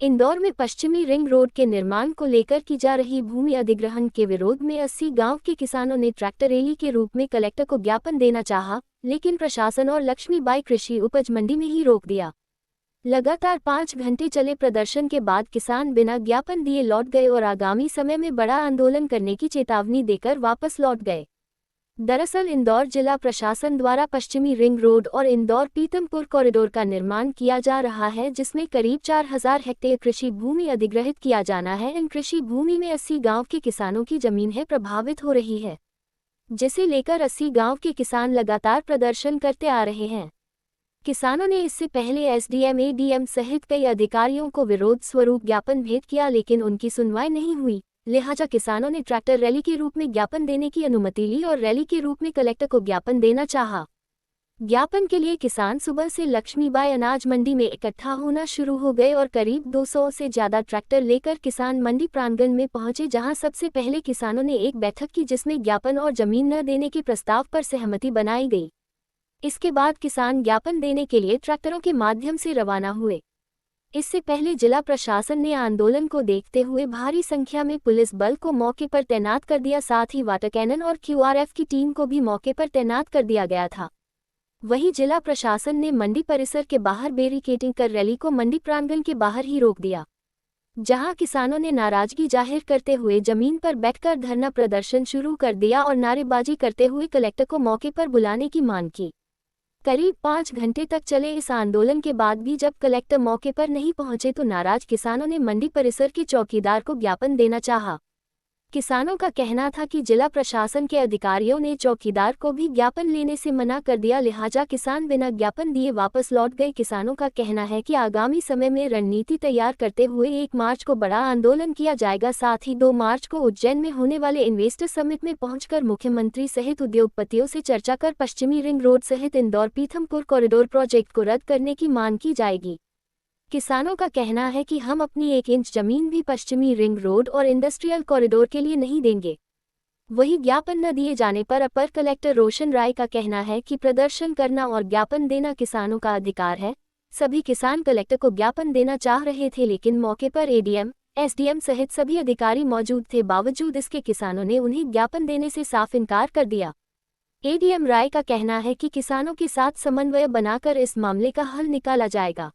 इंदौर में पश्चिमी ring road के निर्माण को लेकर की जा रही भूमि अधिग्रहण के विरोध में 80 गांव के किसानों ने ट्रैक्टर रैली के रूप में कलेक्टर को ज्ञापन देना चाहा, लेकिन प्रशासन और लक्ष्मीबाई कृषि उपज मंडी में ही रोक दिया। लगातार 5 घंटे चले प्रदर्शन के बाद किसान बिना ज्ञापन दिए लौट गए और आगामी समय में बड़ा आंदोलन करने की चेतावनी देकर वापस लौट गए। दरअसल इंदौर जिला प्रशासन द्वारा पश्चिमी रिंग रोड और इंदौर पीतमपुर कॉरिडोर का निर्माण किया जा रहा है, जिसमें करीब 4000 हेक्टेयर कृषि भूमि अधिग्रहित किया जाना है। इन कृषि भूमि में 80 गांव के किसानों की जमीन है प्रभावित हो रही है, जिसे लेकर 80 गांव के किसान लगातार प्रदर्शन करते आ रहे हैं। किसानों ने इससे पहले एसडीएम, एडीएम सहित कई अधिकारियों को विरोध स्वरूप ज्ञापन भेंट किया, लेकिन उनकी सुनवाई नहीं हुई। लिहाजा किसानों ने ट्रैक्टर रैली के रूप में ज्ञापन देने की अनुमति ली और रैली के रूप में कलेक्टर को ज्ञापन देना चाहा। ज्ञापन के लिए किसान सुबह से लक्ष्मीबाई अनाज मंडी में इकट्ठा होना शुरू हो गए और करीब 200 से ज्यादा ट्रैक्टर लेकर किसान मंडी प्रांगण में पहुंचे, जहां सबसे पहले किसानों ने एक बैठक की, जिसमें ज्ञापन और जमीन न देने के प्रस्ताव पर सहमति बनाई गई। इसके बाद किसान ज्ञापन देने के लिए ट्रैक्टरों के माध्यम से रवाना हुए। इससे पहले जिला प्रशासन ने आंदोलन को देखते हुए भारी संख्या में पुलिस बल को मौके पर तैनात कर दिया, साथ ही वाटर कैनन और क्यूआरएफ की टीम को भी मौके पर तैनात कर दिया गया था। वहीं जिला प्रशासन ने मंडी परिसर के बाहर बैरिकेडिंग कर रैली को मंडी प्रांगण के बाहर ही रोक दिया, जहां किसानों ने नाराजगी जाहिर करते हुए जमीन पर बैठकर धरना प्रदर्शन शुरू कर दिया और नारेबाजी करते हुए कलेक्टर को मौके पर बुलाने की मांग की। करीब 5 घंटे तक चले इस आंदोलन के बाद भी जब कलेक्टर मौके पर नहीं पहुंचे तो नाराज किसानों ने मंडी परिसर के चौकीदार को ज्ञापन देना चाहा। किसानों का कहना था कि जिला प्रशासन के अधिकारियों ने चौकीदार को भी ज्ञापन लेने से मना कर दिया, लिहाजा किसान बिना ज्ञापन दिए वापस लौट गए। किसानों का कहना है कि आगामी समय में रणनीति तैयार करते हुए 1 मार्च को बड़ा आंदोलन किया जाएगा, साथ ही 2 मार्च को उज्जैन में होने वाले इन्वेस्टर समिट में पहुंचकर मुख्यमंत्री सहित उद्योगपतियों से चर्चा कर पश्चिमी रिंग रोड सहित इंदौर पीथमपुर कॉरिडोर प्रोजेक्ट को रद्द करने की मांग की जाएगी। किसानों का कहना है कि हम अपनी 1 इंच जमीन भी पश्चिमी रिंग रोड और इंडस्ट्रियल कॉरिडोर के लिए नहीं देंगे। वहीं ज्ञापन न दिए जाने पर अपर कलेक्टर रोशन राय का कहना है कि प्रदर्शन करना और ज्ञापन देना किसानों का अधिकार है। सभी किसान कलेक्टर को ज्ञापन देना चाह रहे थे, लेकिन मौके पर एडीएम, एसडीएम सहित सभी अधिकारी मौजूद थे। बावजूद इसके किसानों ने उन्हें ज्ञापन देने से साफ इनकार कर दिया। एडीएम राय का कहना है कि किसानों के साथ समन्वय बनाकर इस मामले का हल निकाला जाएगा।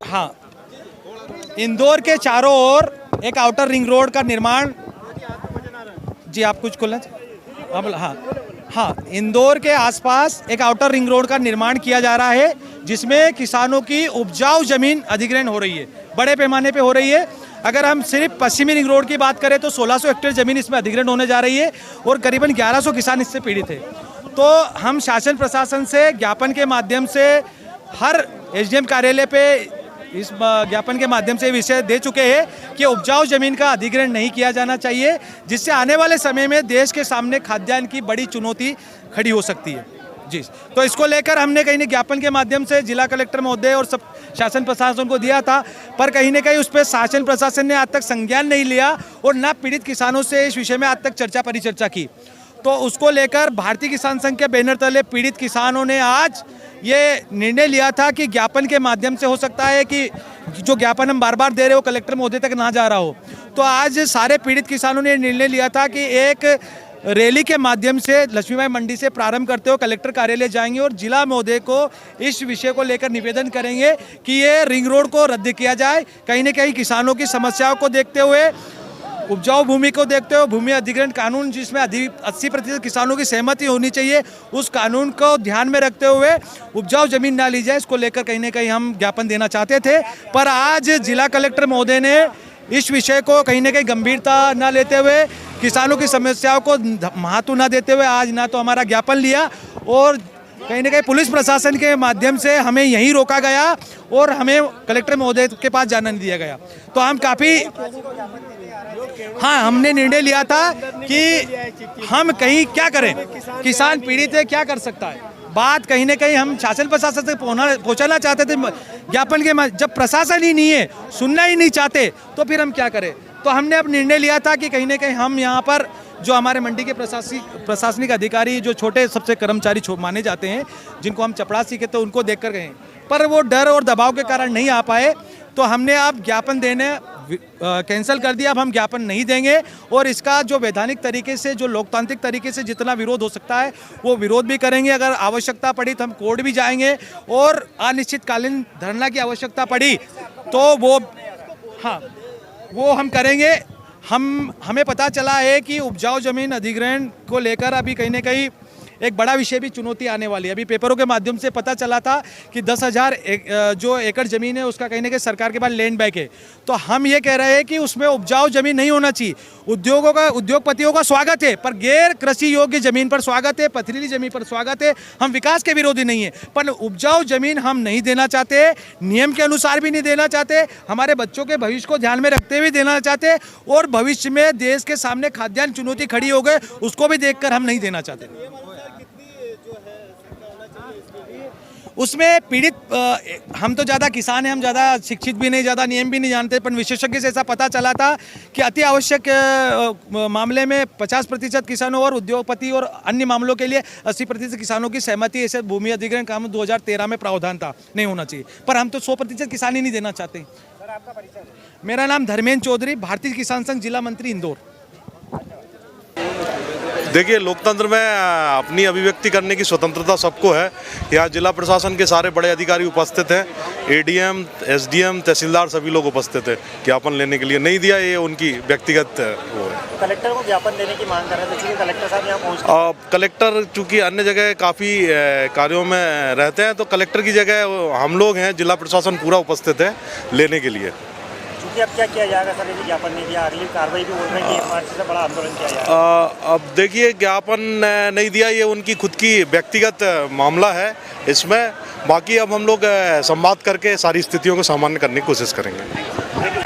हाँ, इंदौर के चारों ओर एक आउटर रिंग रोड का निर्माण, जी आप कुछ खोलना चाहिए। हाँ, इंदौर के आसपास एक आउटर रिंग रोड का निर्माण किया जा रहा है, जिसमें किसानों की उपजाऊ जमीन अधिग्रहण हो रही है, बड़े पैमाने पे हो रही है। अगर हम सिर्फ पश्चिमी रिंग रोड की बात करें तो 1600 हेक्टेयर जमीन इसमें अधिग्रहण होने जा रही है और करीबन 1100 किसान इससे पीड़ित है। तो हम शासन प्रशासन से ज्ञापन के माध्यम से हर एसडीएम कार्यालय पे इस ज्ञापन के माध्यम से विषय दे चुके हैं कि उपजाऊ जमीन का अधिग्रहण नहीं किया जाना चाहिए, जिससे आने वाले समय में देश के सामने खाद्यान्न की बड़ी चुनौती खड़ी हो सकती है। जी, तो इसको लेकर हमने कहीं न ज्ञापन के माध्यम से जिला कलेक्टर महोदय और सब शासन प्रशासन को दिया था, पर कहीं न कहीं उस पर शासन प्रशासन ने आज तक संज्ञान नहीं लिया और ना पीड़ित किसानों से इस विषय में आज तक चर्चा परिचर्चा की। तो उसको लेकर भारतीय किसान संघ के बैनर तले पीड़ित किसानों ने आज ये निर्णय लिया था कि ज्ञापन के माध्यम से हो सकता है कि जो ज्ञापन हम बार बार दे रहे हो कलेक्टर महोदय तक ना जा रहा हो। तो आज सारे पीड़ित किसानों ने निर्णय लिया था कि एक रैली के माध्यम से लक्ष्मीबाई मंडी से प्रारंभ करते हुए कलेक्टर कार्यालय जाएंगे और जिला महोदय को इस विषय को लेकर निवेदन करेंगे कि ये रिंग रोड को रद्द किया जाए। कहीं न कहीं किसानों की समस्याओं को देखते हुए, उपजाऊ भूमि को देखते हुए भूमि अधिग्रहण कानून जिसमें 80% किसानों की सहमति होनी चाहिए, उस कानून को ध्यान में रखते हुए उपजाऊ जमीन ना ली जाए, इसको लेकर कहीं न कहीं हम ज्ञापन देना चाहते थे। पर आज जिला कलेक्टर महोदय ने इस विषय को कहीं न कहीं गंभीरता न लेते हुए, किसानों की समस्याओं को महत्व न देते हुए आज ना तो हमारा ज्ञापन लिया और कहीं ना कहीं पुलिस प्रशासन के माध्यम से हमें यहीं रोका गया और हमें कलेक्टर महोदय के पास जाना नहीं दिया गया। तो हम काफ़ी, हाँ, हमने निर्णय लिया था कि हम कहीं क्या करें, किसान पीड़ित है, क्या कर सकता है। बात कहीं ना कहीं हम शासन प्रशासन तक पहुंचाना चाहते थे ज्ञापन के, जब प्रशासन ही नहीं है, सुनना ही नहीं चाहते, तो फिर हम क्या करें। तो हमने अब निर्णय लिया था कि कहीं ना कहीं हम यहाँ पर जो हमारे मंडी के प्रशासनिक अधिकारी, जो छोटे सबसे कर्मचारी माने जाते हैं, जिनको हम चपड़ासी कहते हैं, उनको देख कर गए, पर वो डर और दबाव के कारण नहीं आ पाए। तो हमने अब ज्ञापन देने कैंसिल कर दिया। अब हम ज्ञापन नहीं देंगे और इसका जो वैधानिक तरीके से, जो लोकतांत्रिक तरीके से जितना विरोध हो सकता है वो विरोध भी करेंगे। अगर आवश्यकता पड़ी तो हम कोर्ट भी जाएंगे और अनिश्चितकालीन धरना की आवश्यकता पड़ी तो वो, हाँ, वो हम करेंगे। हमें पता चला है कि उपजाऊ जमीन अधिग्रहण को लेकर अभी कहीं ना कहीं एक बड़ा विषय भी चुनौती आने वाली है। अभी पेपरों के माध्यम से पता चला था कि 10,000 जो एकड़ ज़मीन है उसका कहीं ना कहीं सरकार के पास लैंड बैंक है। तो हम ये कह रहे हैं कि उसमें उपजाऊ ज़मीन नहीं होना चाहिए। उद्योगपतियों का स्वागत है, पर गैर कृषि योग्य ज़मीन पर स्वागत है, पथरीली ज़मीन पर स्वागत है। हम विकास के विरोधी नहीं है, पर उपजाऊ ज़मीन हम नहीं देना चाहते, नियम के अनुसार भी नहीं देना चाहते, हमारे बच्चों के भविष्य को ध्यान में रखते हुए देना चाहते, और भविष्य में देश के सामने खाद्यान्न चुनौती खड़ी हो गए उसको भी देखकर हम नहीं देना चाहते। उसमें पीड़ित, हम तो ज़्यादा किसान हैं, हम ज़्यादा शिक्षित भी नहीं, ज़्यादा नियम भी नहीं जानते, पर विशेषज्ञ से ऐसा पता चला था कि अति आवश्यक मामले में 50% किसानों और उद्योगपति और अन्य मामलों के लिए 80% किसानों की सहमति, ऐसे भूमि अधिग्रहण कानून 2013 में प्रावधान था, नहीं होना चाहिए। पर हम तो 100% किसान ही नहीं देना चाहते। सर, आपका परिचय? मेरा नाम धर्मेंद्र चौधरी, भारतीय किसान संघ जिला मंत्री इंदौर। देखिए, लोकतंत्र में अपनी अभिव्यक्ति करने की स्वतंत्रता सबको है। यहाँ जिला प्रशासन के सारे बड़े अधिकारी उपस्थित हैं, एडीएम, एसडीएम, तहसीलदार सभी लोग उपस्थित हैं। ज्ञापन लेने के लिए नहीं दिया, ये उनकी व्यक्तिगत वो है। कलेक्टर को ज्ञापन देने की मांग कर रहे थे, क्योंकि कलेक्टर साहब यहाँ पहुँच, कलेक्टर चूँकि अन्य जगह काफ़ी कार्यों में रहते हैं, तो कलेक्टर की जगह हम लोग हैं, जिला प्रशासन पूरा उपस्थित है लेने के लिए। अब क्या किया जाएगा सर, यदि ज्ञापन नहीं दिया, अगली कार्रवाई भी बोल रहे हैं कि 1 मार्च से बड़ा आंदोलन किया जाएगा? अब देखिए, ज्ञापन नहीं दिया, ये उनकी खुद की व्यक्तिगत मामला है इसमें। बाकी अब हम लोग संवाद करके सारी स्थितियों को सामान्य करने की कोशिश करेंगे।